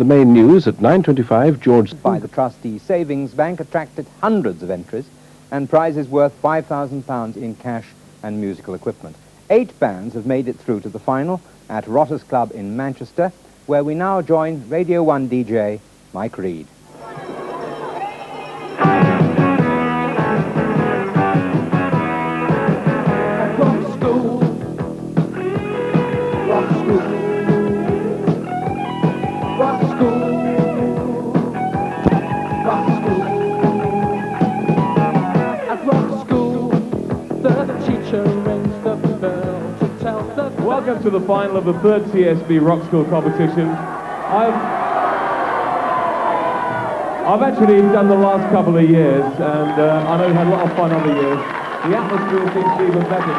the main news at 9:25, George... By the Trustee Savings Bank attracted hundreds of entries and prizes worth £5,000 in cash and musical equipment. 8 bands have made it through to the final at Rotters Club in Manchester, where we now join Radio 1 DJ Mike Reed. Welcome to the final of the 3rd TSB Rock School competition. I've actually done the last couple of years, and I know we've had a lot of fun on the years. The atmosphere seems to be even better.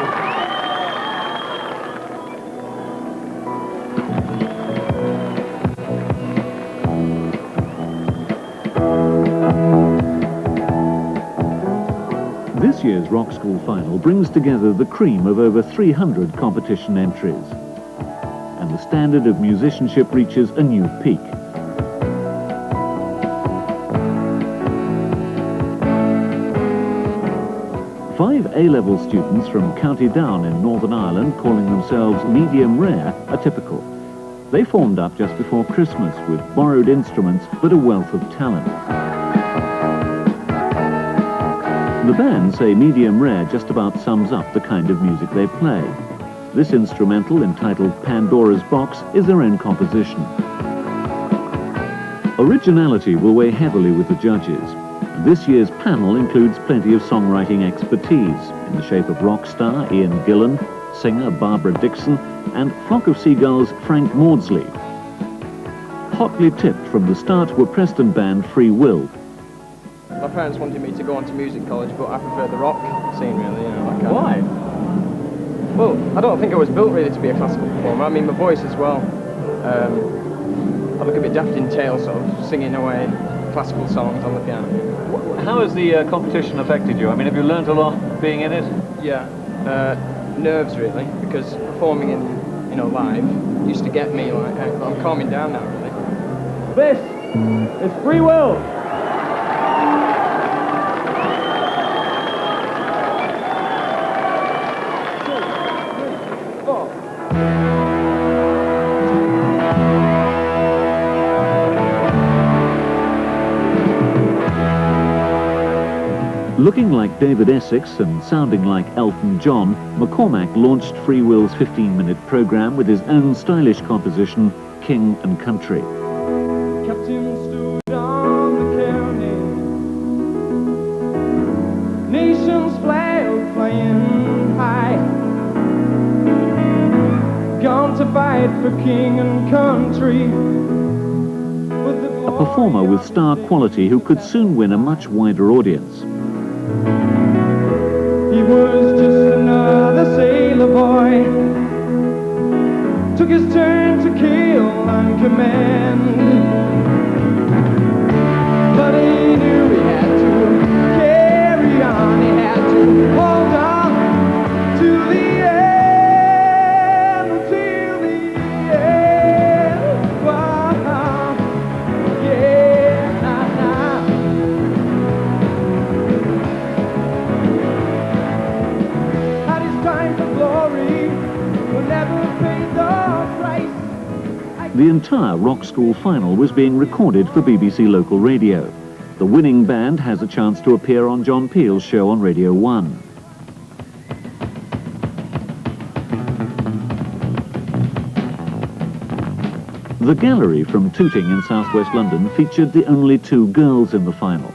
This year's Rock School final brings together the cream of over 300 competition entries. And the standard of musicianship reaches a new peak. Five A-level students from County Down in Northern Ireland, calling themselves Medium Rare, are typical. They formed up just before Christmas with borrowed instruments but a wealth of talent. The band say Medium Rare just about sums up the kind of music they play. This instrumental, entitled Pandora's Box, is their own composition. Originality will weigh heavily with the judges. This year's panel includes plenty of songwriting expertise in the shape of rock star Ian Gillan, singer Barbara Dickson, and Flock of Seagulls Frank Maudsley. Hotly tipped from the start were Preston band Freewill. My parents wanted me to go on to music college, but I prefer the rock scene, really, you know. That kind Why? Well, I don't think I was built really to be a classical performer. I mean, my voice as well. I look a bit daft in tail, sort of singing away classical songs on the piano. How has the competition affected you? I mean, have you learnt a lot being in it? Yeah, nerves really, because performing in, live used to get me like, I'm calming down now, really. This is Freewill. Looking like David Essex and sounding like Elton John, McCormack launched Freewill's 15-minute program with his own stylish composition, King and Country. Captain stood on the county, nation's flag flying high, gone to fight for king and country. A performer with star quality who could soon win a much wider audience. He was just another sailor boy, took his turn to kill on command, but he knew he had to carry on, he had to hold on to the end, till the end. Wow. Yeah, nah, nah. The entire Rock School final was being recorded for BBC local radio. The winning band has a chance to appear on John Peel's show on Radio 1. The gallery from Tooting in southwest London featured the only 2 girls in the final.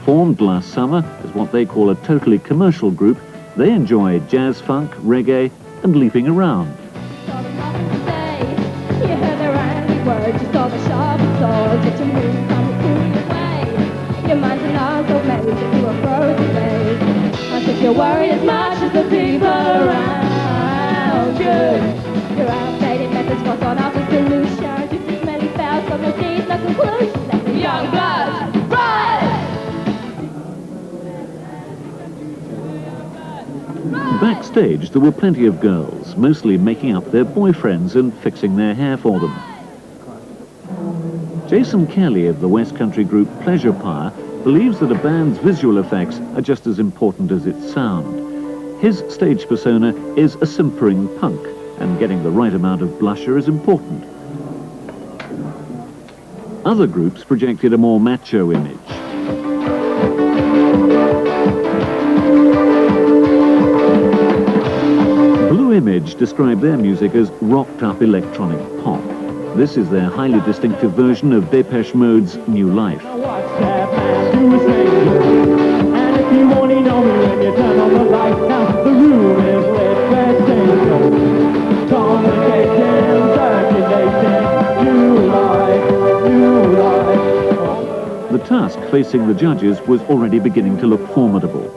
Formed last summer as what they call a totally commercial group, they enjoy jazz funk, reggae, and leaping around. You saw the sharp swords that you moved on the cool way. Your mind's an arms of made that you were frozen made. I think you're worried as much as the people around you. Your outdated methods was on off the solutions. You see smelly fouls from your deeds, no conclusion. Let the young blood rise! Backstage there were plenty of girls, mostly making up their boyfriends and fixing their hair for them. Jason Kelly of the West Country group Pleasure Pyre believes that a band's visual effects are just as important as its sound. His stage persona is a simpering punk, and getting the right amount of blusher is important. Other groups projected a more macho image. Blue Image described their music as rocked-up electronic pop. This is their highly distinctive version of Depeche Mode's New Life. The task facing the judges was already beginning to look formidable.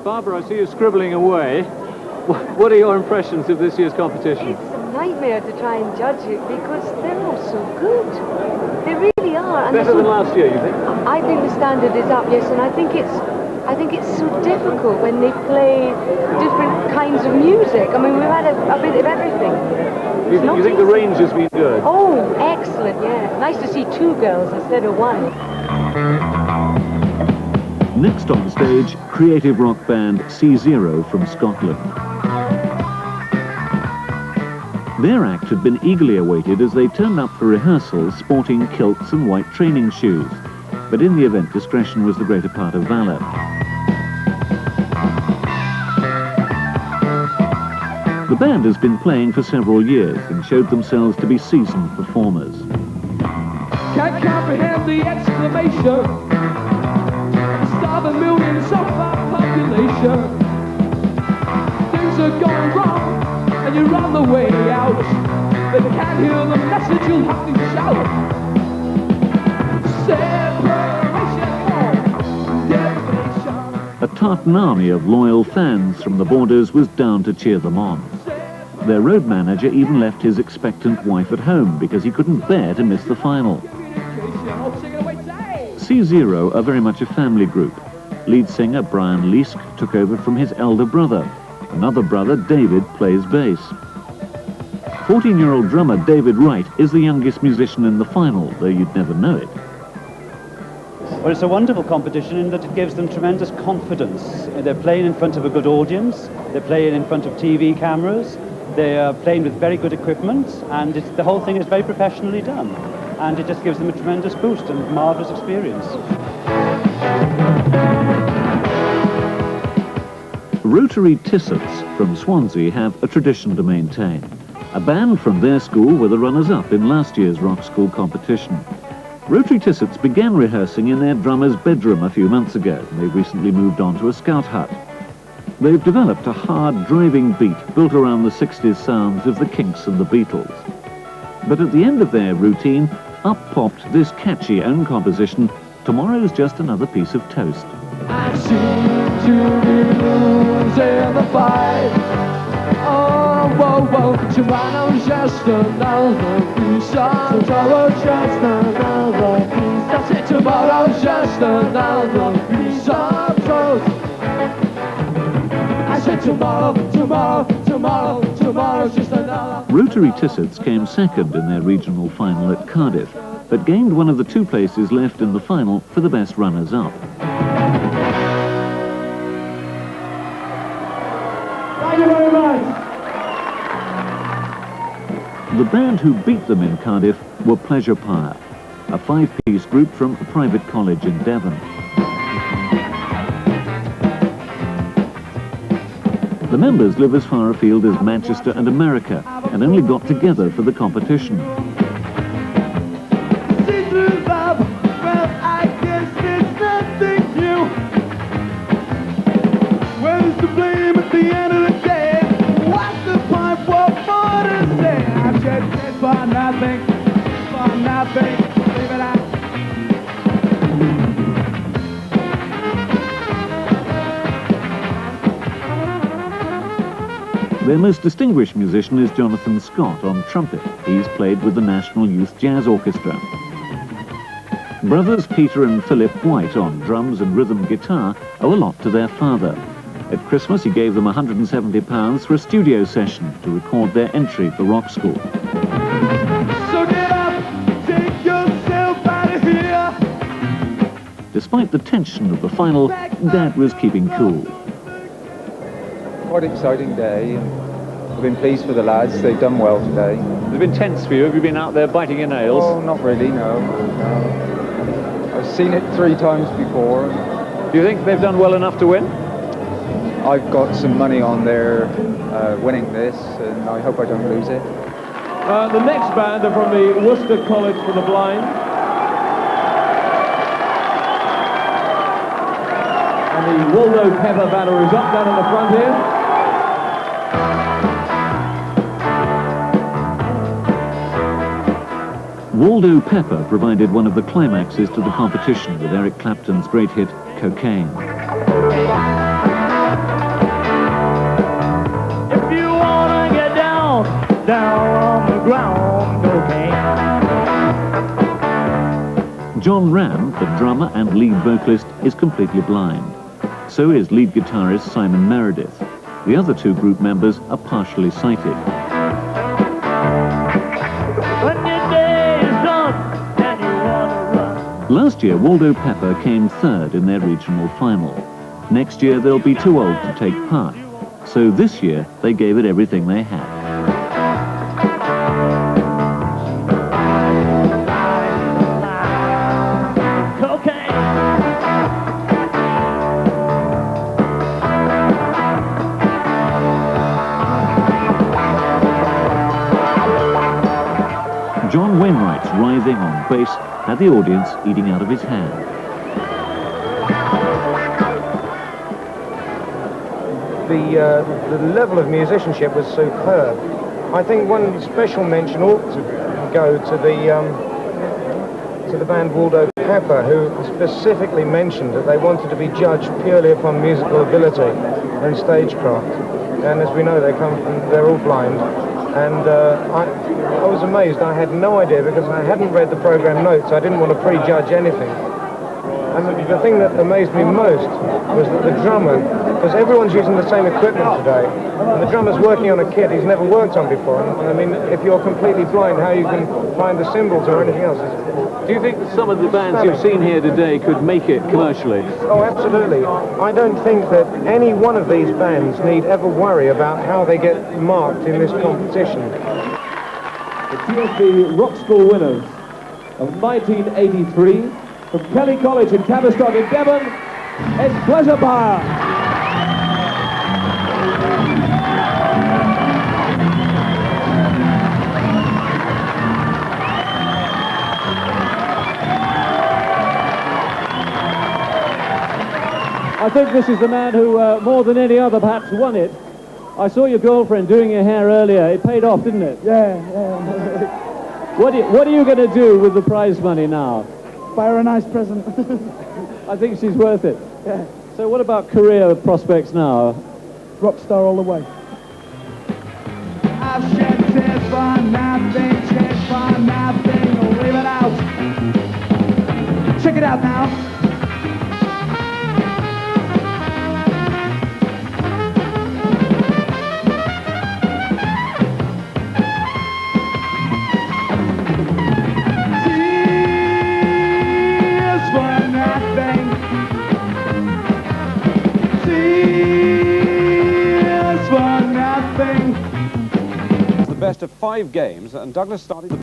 Barbara, I see you scribbling away. What are your impressions of this year's competition? It's a nightmare to try and judge it because they're all so good. They really are. And Better than last year, you think? I think the standard is up, yes, and I think it's so difficult when they play different kinds of music. I mean, we've had a bit of everything. You think the range has been good? Oh, excellent, yeah. Nice to see two girls instead of one. Next on stage, creative rock band C0 from Scotland. Their act had been eagerly awaited as they turned up for rehearsals sporting kilts and white training shoes. But in the event, discretion was the greater part of valor. The band has been playing for several years and showed themselves to be seasoned performers. Can't comprehend the exclamation. Starving millions of our population. Things are going wrong, and you're on the way out. They can't hear the message, you'll have to shout. A tartan army of loyal fans from the borders was down to cheer them on. Their road manager even left his expectant wife at home because he couldn't bear to miss the final. C0 are very much a family group. Lead singer Brian Leask took over from his elder brother. Another brother, David, plays bass. 14-year-old drummer David Wright is the youngest musician in the final, though you'd never know it. Well, it's a wonderful competition in that it gives them tremendous confidence. They're playing in front of a good audience, they're playing in front of TV cameras, they are playing with very good equipment, and the whole thing is very professionally done. And it just gives them a tremendous boost and marvellous experience. Rotary Tissots from Swansea have a tradition to maintain. A band from their school were the runners-up in last year's Rock School competition. Rotary Tissots began rehearsing in their drummer's bedroom a few months ago, and they've recently moved on to a scout hut. They've developed a hard, driving beat built around the 60s sounds of the Kinks and the Beatles. But at the end of their routine, up popped this catchy own composition, Tomorrow's Just Another Piece of Toast. I seem to be losing the fight. Oh, whoa, whoa, tomorrow's just another piece of tomorrow's just another piece. I said tomorrow's just another piece of toast. I said tomorrow's just another. Rotary Tissots came second in their regional final at Cardiff, but gained one of the two places left in the final for the best runners-up. Thank you very much. The band who beat them in Cardiff were Pleasure Pyre, a five-piece group from a private college in Devon. The members live as far afield as Manchester and America, and only got together for the competition. Their most distinguished musician is Jonathan Scott on trumpet. He's played with the National Youth Jazz Orchestra. Brothers Peter and Philip White on drums and rhythm guitar owe a lot to their father. At Christmas he gave them £170 for a studio session to record their entry for Rock School. So get up, take despite the tension of the final, Dad was keeping cool. Quite an exciting day. I've been pleased for the lads. They've done well today. Has it been tense for you? Have you been out there biting your nails? Oh, not really, no. I've seen it 3 times before. Do you think they've done well enough to win? I've got some money on their winning this, and I hope I don't lose it. The next band are from the Worcester College for the Blind. And the Waldo Pepper banner is up down at the front here. Waldo Pepper provided one of the climaxes to the competition with Eric Clapton's great hit, Cocaine. If you wanna get down, down on the ground, cocaine. John Ram, the drummer and lead vocalist, is completely blind. So is lead guitarist Simon Meredith. The other 2 group members are partially sighted. Last year, Waldo Pepper came 3rd in their regional final. Next year, they'll be too old to take part. So this year, they gave it everything they had. John Wainwright's writhing on bass had the audience eating out of his hand. The level of musicianship was superb. I think one special mention ought to go to the band Waldo Pepper, who specifically mentioned that they wanted to be judged purely upon musical ability and stagecraft. And as we know, they're all blind. And I was amazed. I had no idea, because I hadn't read the program notes. I didn't want to prejudge anything. And the thing that amazed me most was that the drummer, because everyone's using the same equipment today, and the drummer's working on a kit he's never worked on before. And, I mean, if you're completely blind, how you can find the cymbals or anything else? Do you think that some of the bands you've seen here today could make it commercially? Oh, absolutely. I don't think that any one of these bands need ever worry about how they get marked in this competition. The TSB Rock School winners of 1983 from Kelly College in Tavistock in Devon, it's Pleasure Pyre. I think this is the man who, more than any other, perhaps won it. I saw your girlfriend doing your hair earlier. It paid off, didn't it? Yeah. What are you going to do with the prize money now? Buy her a nice present. I think she's worth it. Yeah. So what about career prospects now? Rock star all the way. I've shed tears for nothing, changed for nothing, leave it out. Check it out now. Best of 5 games, and Douglas started